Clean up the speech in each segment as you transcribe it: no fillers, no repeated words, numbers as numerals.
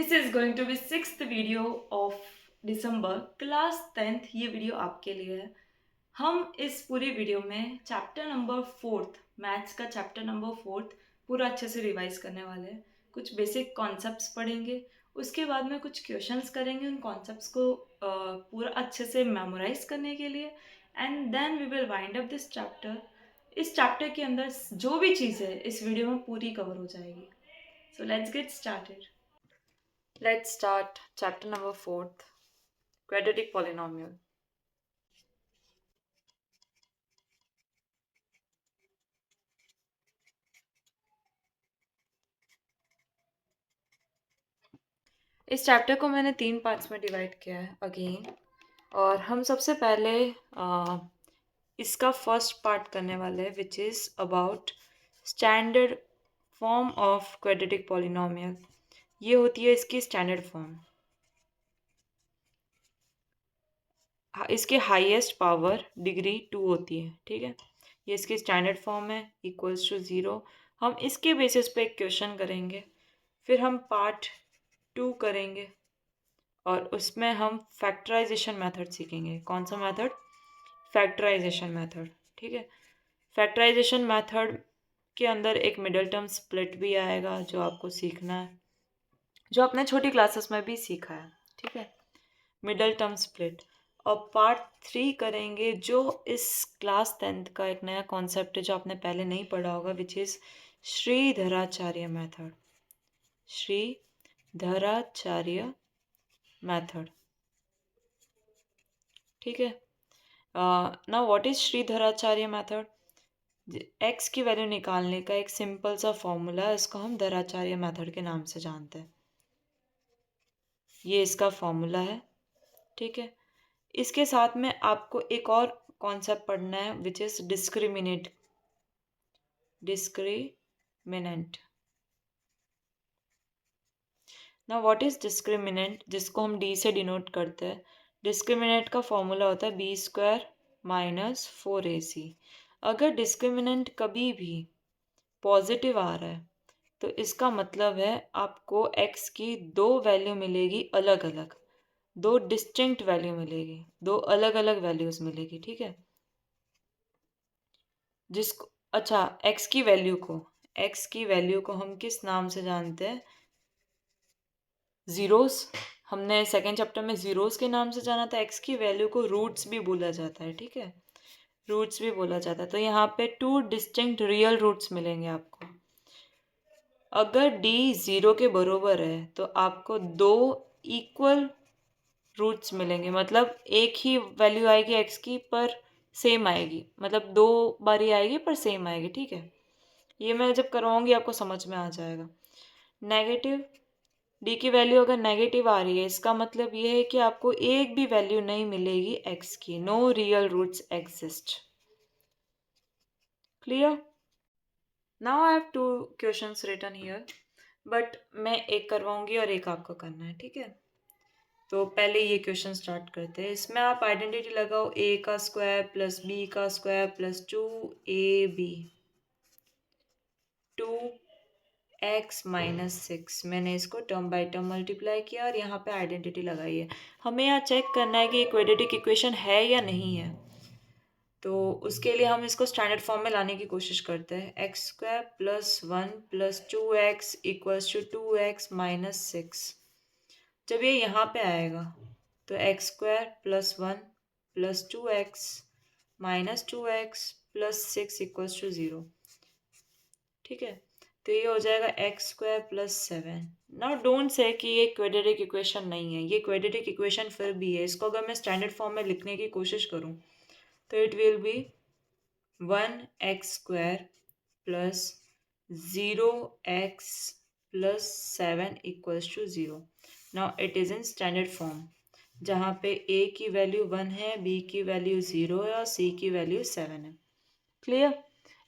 This is going to be 6th video of December class 10th। ये video आपके लिए है। हम इस पूरी वीडियो में चैप्टर नंबर 4th, मैथ्स का चैप्टर नंबर 4th पूरा अच्छे से रिवाइज करने वाले हैं। कुछ बेसिक कॉन्सेप्ट्स पढ़ेंगे, उसके बाद में कुछ क्वेश्चंस करेंगे उन कॉन्सेप्ट्स को पूरा अच्छे से मेमोराइज करने के लिए, and then we will wind up this chapter. इस चैप्टर के अंदर जो भी चीज़ है इस वीडियो में पूरी कवर हो जाएगी। So let's get started. Let's start chapter number 4th, quadratic polynomial. इस चैप्टर को मैंने 3 पार्ट्स में डिवाइड किया है अगेन, और हम सबसे पहले इसका फर्स्ट पार्ट करने वाले हैं, which is about standard form of quadratic polynomial. ये होती है इसकी स्टैंडर्ड फॉर्म। इसके हाईएस्ट पावर डिग्री 2 होती है, ठीक है। ये इसकी स्टैंडर्ड फॉर्म है, इक्वल्स टू 0। हम इसके बेसिस पे एक क्वेश्चन करेंगे, फिर हम पार्ट 2 करेंगे और उसमें हम फैक्टराइजेशन मेथड सीखेंगे। कौन सा मेथड? फैक्टराइजेशन मेथड, ठीक है। फैक्टराइजेशन मेथड के अंदर एक मिडल टर्म स्प्लिट भी आएगा जो आपको सीखना है, जो आपने छोटी क्लासेस में भी सीखा है, ठीक है, मिडल टर्म स्प्लिट। और पार्ट 3 करेंगे जो इस क्लास 10th का एक नया कॉन्सेप्ट है जो आपने पहले नहीं पढ़ा होगा, which is Shridharacharya method. Shridharacharya method, ठीक है। Now what is Shridharacharya method? X की वैल्यू निकालने का एक सिंपल सा फॉर्मूला है, इसको हम धराचार्य मेथड के नाम से जानते हैं। ये इसका फॉर्मूला है, ठीक है। इसके साथ में आपको एक और कॉन्सेप्ट पढ़ना है, which is discriminant. Now what is discriminant, जिसको हम डी से डिनोट करते हैं। डिस्क्रिमिनेंट का फॉर्मूला होता है b² माइनस 4ac। अगर डिस्क्रिमिनेंट कभी भी पॉजिटिव आ रहा है तो इसका मतलब है आपको x की दो वैल्यू मिलेगी अलग अलग, दो डिस्टिंक्ट वैल्यू मिलेगी, दो अलग अलग वैल्यूज मिलेगी, ठीक है। जिसको अच्छा x की वैल्यू को हम किस नाम से जानते हैं? जीरोस। हमने सेकेंड चैप्टर में जीरोस के नाम से जाना था। x की वैल्यू को रूट्स भी बोला जाता है, ठीक है, रूट्स भी बोला जाता है। तो यहाँ पे 2 डिस्टिंक्ट रियल रूट्स मिलेंगे आपको। अगर d 0 के बरोबर है तो आपको 2 इक्वल रूट्स मिलेंगे, मतलब एक ही वैल्यू आएगी x की पर सेम आएगी, मतलब 2 बारी आएगी पर सेम आएगी, ठीक है। ये मैं जब करवाऊंगी आपको समझ में आ जाएगा। नेगेटिव d की वैल्यू अगर नेगेटिव आ रही है, इसका मतलब ये है कि आपको एक भी वैल्यू नहीं मिलेगी x की। No real roots exist. Clear? Now I have 2 questions written here, but मैं एक करवाऊंगी और एक आपको करना है, ठीक है। तो पहले ये क्वेश्चन स्टार्ट करते हैं। इसमें आप आइडेंटिटी लगाओ, a का स्क्वायर प्लस b का square plus 2ab 2x minus 6। मैंने इसको टर्म बाय टर्म मल्टीप्लाई किया और यहाँ पे आइडेंटिटी लगाई है। हमें यहाँ चेक करना है कि ये क्वाड्रेटिक इक्वेशन है या नहीं है। तो उसके लिए हम इसको स्टैंडर्ड फॉर्म में लाने की कोशिश करते हैं। x² plus 1 plus 2x equals to 2x minus 6। जब ये यहाँ पे आएगा तो x² plus 1 plus 2x minus 2x plus 6 equals to 0, ठीक है। तो ये हो जाएगा x² plus 7। Now don't say कि ये क्वाड्रेटिक इक्वेशन नहीं है, ये क्वाड्रेटिक इक्वेशन फिर भी है। इसको अगर मैं स्टैंडर्ड फॉर्म में लिखने की कोशिश करूँ तो it will be 1x² plus 0x plus 7 equals to 0। Now it is in standard form, जहाँ पे a की वैल्यू 1 है, b की वैल्यू 0 है और c की वैल्यू 7 है। क्लियर?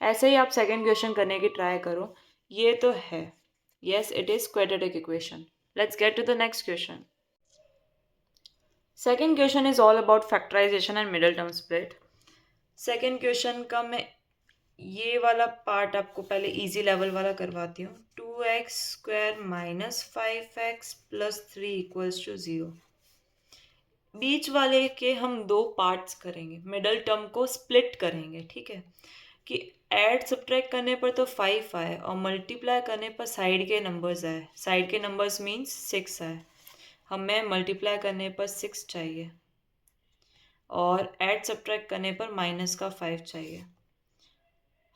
ऐसे ही आप सेकेंड क्वेश्चन करने की ट्राई करो। ये तो है, yes it is quadratic equation. Let's get to the next question. Second question is all about factorisation and middle term split. Second question का मैं ये वाला पार्ट आपको पहले इजी लेवल वाला करवाती हूँ। 2x² minus 5x plus 3 equals to 0। बीच वाले के हम दो पार्ट्स करेंगे, मिडल टर्म को स्प्लिट करेंगे, ठीक है, कि ऐड सब्ट्रैक्ट करने पर तो 5 आए और मल्टीप्लाई करने पर साइड के नंबर्स आए। साइड के नंबर्स मीन्स 6 आए। हमें मल्टीप्लाई करने पर 6 चाहिए और ऐड सब्ट्रैक्ट करने पर माइनस का 5 चाहिए।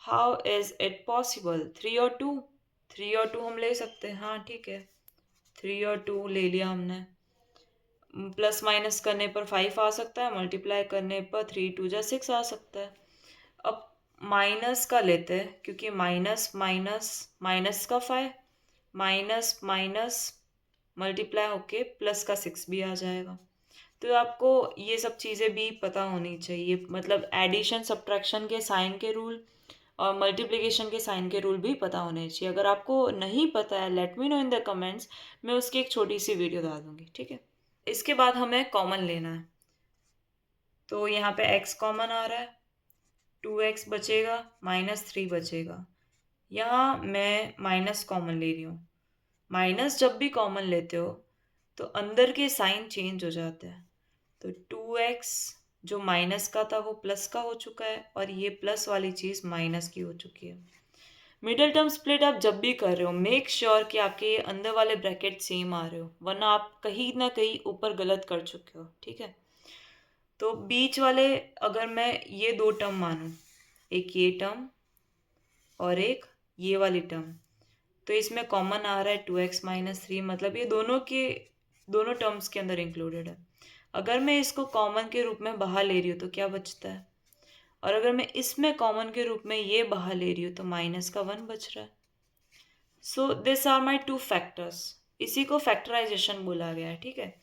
How is it possible? 3 और 2, 3 और 2 हम ले सकते हैं, हाँ ठीक है, 3 और 2 ले लिया हमने। प्लस माइनस करने पर 5 आ सकता है, मल्टीप्लाई करने पर 3 2 जा 6 आ सकता है। अब माइनस का लेते हैं, क्योंकि माइनस माइनस माइनस का 5, माइनस माइनस मल्टीप्लाई होके प्लस का 6 भी आ जाएगा। तो आपको ये सब चीज़ें भी पता होनी चाहिए, मतलब एडिशन सब्ट्रैक्शन के साइन के रूल और मल्टीप्लिकेशन के साइन के रूल भी पता होने चाहिए। अगर आपको नहीं पता है, late me know in the comments, मैं उसकी एक छोटी सी वीडियो डाल दूँगी, ठीक है। इसके बाद हमें कॉमन लेना है, तो यहाँ पे x कॉमन आ रहा है, 2x बचेगा, -3 बचेगा। यहाँ मैं माइनस कॉमन ले रही हूँ। माइनस जब भी कॉमन लेते हो तो अंदर के साइन चेंज हो जाते हैं। तो 2x जो माइनस का था वो प्लस का हो चुका है और ये प्लस वाली चीज़ माइनस की हो चुकी है। मिडिल टर्म स्प्लिट आप जब भी कर रहे हो, मेक श्योर कि आपके ये अंदर वाले ब्रैकेट सेम आ रहे हो, वरना आप कहीं ना कहीं ऊपर गलत कर चुके हो, ठीक है। तो बीच वाले अगर मैं ये दो टर्म मानूं, एक ये टर्म और एक ये वाली टर्म, तो इसमें कॉमन आ रहा है 2x माइनस 3, मतलब ये दोनों टर्म्स के अंदर इंक्लूडेड है। अगर मैं इसको कॉमन के रूप में बाहर ले रही हूँ तो क्या बचता है, और अगर मैं इसमें कॉमन के रूप में ये बाहर ले रही हूँ तो माइनस का 1 बच रहा है। So this are my 2 factors. इसी को फैक्टराइजेशन बोला गया है, ठीक है।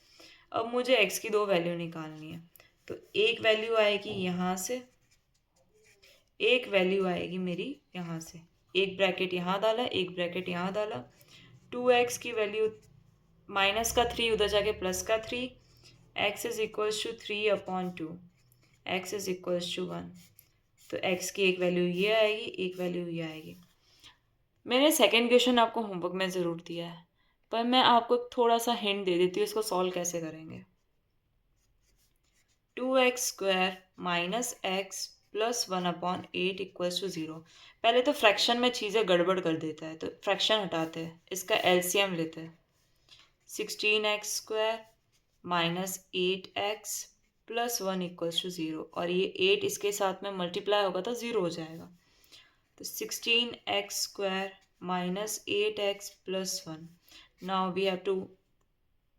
अब मुझे x की दो वैल्यू निकालनी है, तो एक वैल्यू आएगी यहाँ से, एक वैल्यू आएगी मेरी यहाँ से। एक ब्रैकेट यहाँ डाला, एक ब्रैकेट यहाँ डाला। 2x की वैल्यू -3 उधर जाके +3, x is equals to 3/2, x is equals to 1। तो x की एक वैल्यू ये आएगी, एक वैल्यू ये आएगी। मैंने सेकेंड क्वेश्चन आपको होमवर्क में ज़रूर दिया है, पर मैं आपको थोड़ा सा हिंट दे देती हूँ इसको सॉल्व कैसे करेंगे। 2x² minus x plus 1/8 equals to 0। पहले तो फ्रैक्शन में चीज़ें गड़बड़ कर देता है, तो फ्रैक्शन हटाते हैं, इसका एलसीएम लेते हैं। 16x² minus 8x plus 1 equals to 0, और ये 8 इसके साथ में मल्टीप्लाई होगा तो 0 हो जाएगा। तो 16x² minus 8x plus 1। Now we have to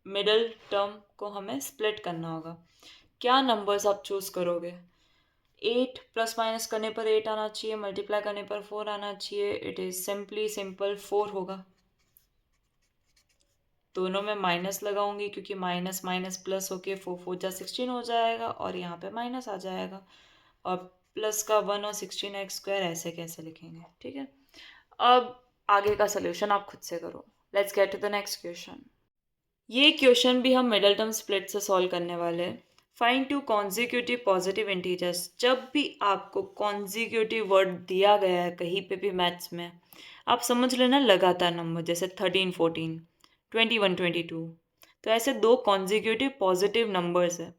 middle term को हमें स्प्लिट करना होगा। क्या नंबर्स आप चूज करोगे? 8 प्लस माइनस करने पर 8 आना चाहिए, मल्टीप्लाई करने पर 4 आना चाहिए। इट इज सिंपल 4 होगा। दोनों में माइनस लगाऊंगी क्योंकि माइनस माइनस प्लस होके 4 4 जा 16 हो जाएगा और यहाँ पे माइनस आ जाएगा, और प्लस का 1 और 16x² ऐसे कैसे लिखेंगे, ठीक है। अब आगे का सोल्यूशन आप खुद से करो। Let's get to the next question. ये क्वेश्चन भी हम मिडल टर्म स्प्लिट से सॉल्व करने वाले हैं। Find 2 consecutive positive integers. जब भी आपको कॉन्जिक्यूटिव वर्ड दिया गया है कहीं पे भी मैथ्स में, आप समझ लेना लगातार नंबर, जैसे 13 14 21 22, तो ऐसे दो कॉन्जिक्यूटिव पॉजिटिव नंबर्स है,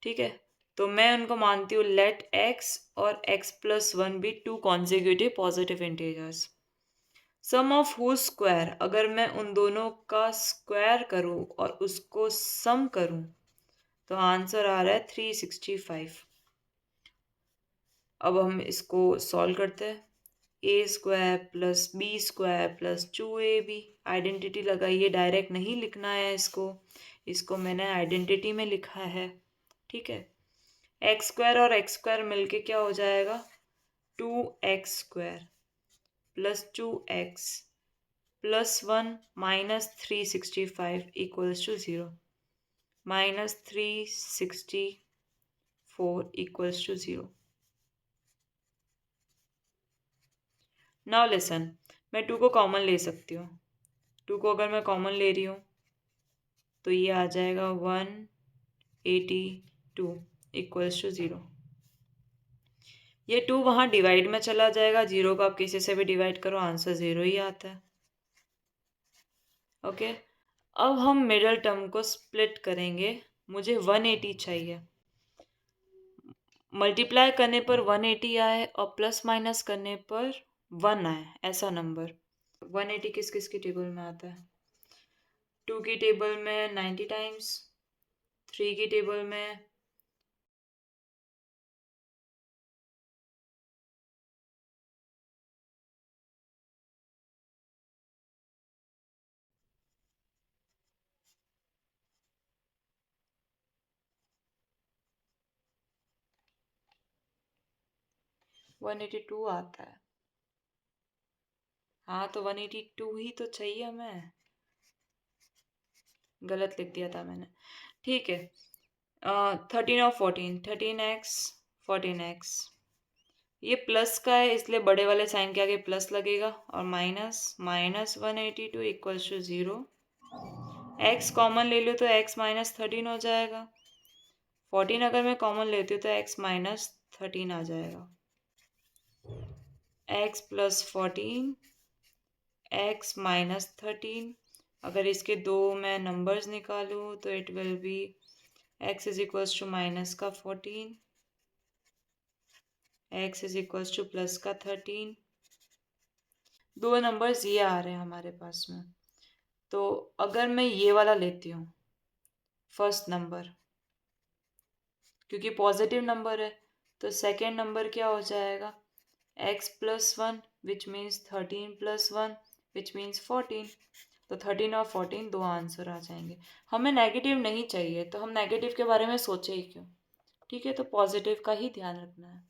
ठीक है। तो मैं उनको मानती हूँ लेट x और x प्लस 1 भी 2 consecutive positive integers. Sum of who square, अगर मैं उन दोनों का स्क्वायर करूं और उसको सम करूं तो आंसर आ रहा है 365। अब हम इसको सॉल्व करते हैं। a² plus b² plus 2ab, identity लगाइए, डायरेक्ट नहीं लिखना है इसको मैंने आइडेंटिटी में लिखा है, ठीक है। x² और x² मिलके क्या हो जाएगा, 2x² plus 2x plus 1 minus 365 equals to 0, minus 364 equals to 0। Now listen, मैं 2 को कॉमन ले सकती हूँ। 2 को अगर मैं कॉमन ले रही हूँ तो ये आ जाएगा 182 इक्वल्स टू 0। ये 2 वहाँ डिवाइड में चला जाएगा, 0 को आप किसी से भी डिवाइड करो आंसर 0 ही आता है। ओके, अब हम मिडल टर्म को स्प्लिट करेंगे। मुझे 180 चाहिए। मल्टीप्लाई करने पर 180 आए और प्लस माइनस करने पर 1 आए, ऐसा नंबर। 180 किस किस की टेबल में आता है? 2 की टेबल में 90 टाइम्स, 3 की टेबल में 182 आता है। हाँ, तो 182 ही तो चाहिए हमें। गलत लिख दिया था मैंने। ठीक है, 13 और 14, 13x 14x। ये प्लस का है इसलिए बड़े वाले साइन के आगे प्लस लगेगा, और minus minus 182 equals to 0। x common ले लो तो x माइनस 13 हो जाएगा। 14 अगर मैं कॉमन लेती हूँ तो x माइनस 13 आ जाएगा। x plus 14 x minus 13। अगर इसके दो मैं नंबर्स निकालूँ तो it will be x is equals to minus का 14, x is equals to plus का 13। दो नंबर्स ये आ रहे हैं हमारे पास में। तो अगर मैं ये वाला लेती हूँ फर्स्ट नंबर, क्योंकि पॉजिटिव नंबर है, तो सेकेंड नंबर क्या हो जाएगा? x plus 1 which means 13 plus 1 which means 14। तो 13 और 14 दो आंसर आ जाएंगे। हमें नेगेटिव नहीं चाहिए, तो हम नेगेटिव के बारे में सोचे ही क्यों। ठीक है, तो पॉजिटिव का ही ध्यान रखना है।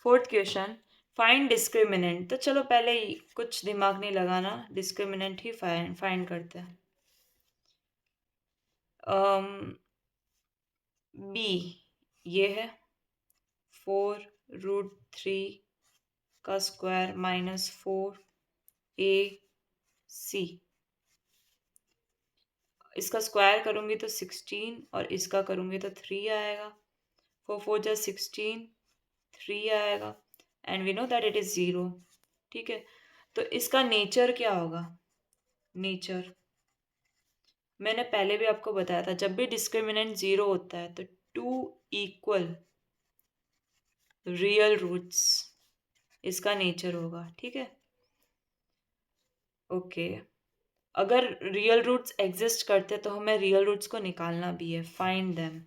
Fourth question, find discriminant. तो चलो पहले कुछ दिमाग नहीं लगाना, डिस्क्रिमिनेंट ही फाइंड करते हैं। बी ये है 4√3 का स्क्वायर माइनस 4ac। इसका स्क्वायर करूँगी तो 16 और इसका करूँगी तो 3 आएगा। 4 4 जा 16, 3 आएगा and we know that it is 0। ठीक है, तो इसका नेचर क्या होगा? नेचर मैंने पहले भी आपको बताया था, जब भी डिस्क्रिमिनेंट 0 होता है तो 2 इक्वल रियल रूट्स इसका नेचर होगा। ठीक है, ओके। अगर रियल रूट्स एग्जिस्ट करते तो हमें रियल रूट्स को निकालना भी है, फाइंड देम।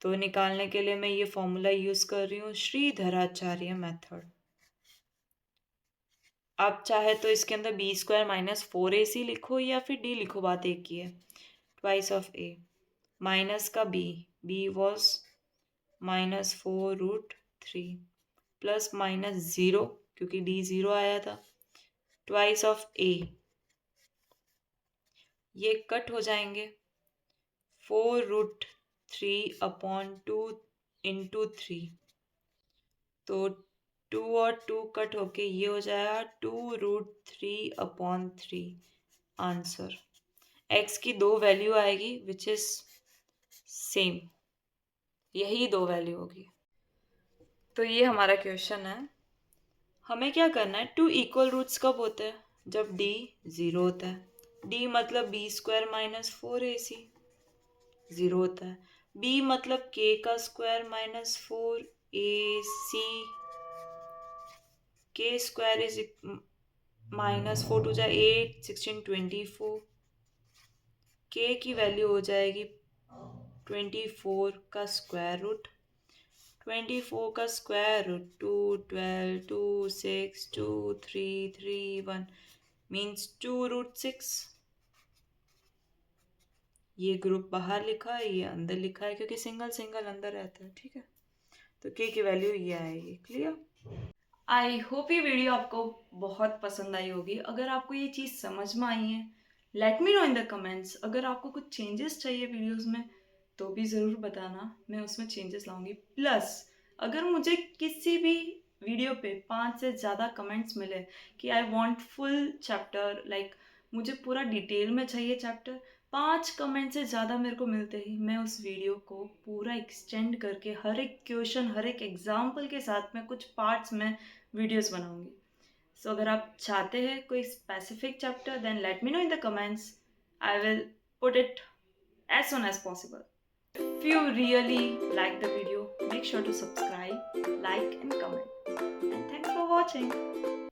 तो निकालने के लिए मैं ये फॉर्मूला यूज़ कर रही हूँ, श्रीधराचार्य मेथड। आप चाहे तो इसके अंदर बी स्क्वायर माइनस 4ac लिखो या फिर डी लिखो, बात एक ही है। ट्वाइस ऑफ ए माइनस का b was minus 4√3 plus minus 0 क्योंकि डी 0 आया था, ट्वाइस ऑफ ए। ये कट हो जाएंगे, 4√3/2 इंटू 3, तो 2 और 2 कट होके ये हो जाएगा 2√3/3 आंसर। x की दो वैल्यू आएगी विच इज सेम, यही दो वैल्यू होगी। तो ये हमारा क्वेश्चन है। हमें क्या करना है, टू इक्वल रूट्स कब होते हैं? जब d 0 होता है। d मतलब b स्क्वायर माइनस 4ac 0 होता है। b मतलब k का square minus 4ac, k square is minus 4 two जा 8, 16 24। k की वैल्यू हो जाएगी 24 का स्क्वायर रूट। 24 का स्क्वायर रूट 2 12 2 6 2 3 3 1 मीन्स 2√6। ये ग्रुप बाहर लिखा है, ये अंदर लिखा है, क्योंकि सिंगल सिंगल अंदर रहता है। ठीक है, तो k की वैल्यू ये आएगी। क्लियर? आई होप ये वीडियो आपको बहुत पसंद आई होगी। अगर आपको ये चीज़ समझ में आई है, late me know in the comments. अगर आपको कुछ चेंजेस चाहिए वीडियोस में तो भी ज़रूर बताना, मैं उसमें चेंजेस लाऊंगी। प्लस अगर मुझे किसी भी वीडियो पे 5 से ज़्यादा कमेंट्स मिले कि I want full chapter, like मुझे पूरा डिटेल में चाहिए चैप्टर, 5 कमेंट से ज़्यादा मेरे को मिलते ही मैं उस वीडियो को पूरा एक्सटेंड करके हर एक क्वेश्चन, हर एक एग्जाम्पल के साथ में कुछ पार्ट्स में वीडियोस बनाऊंगी। सो अगर आप चाहते हैं कोई specific chapter, then let me know in the comments. I will put it as soon as possible. If you really like the video, make sure to subscribe, like and comment. And thanks for watching.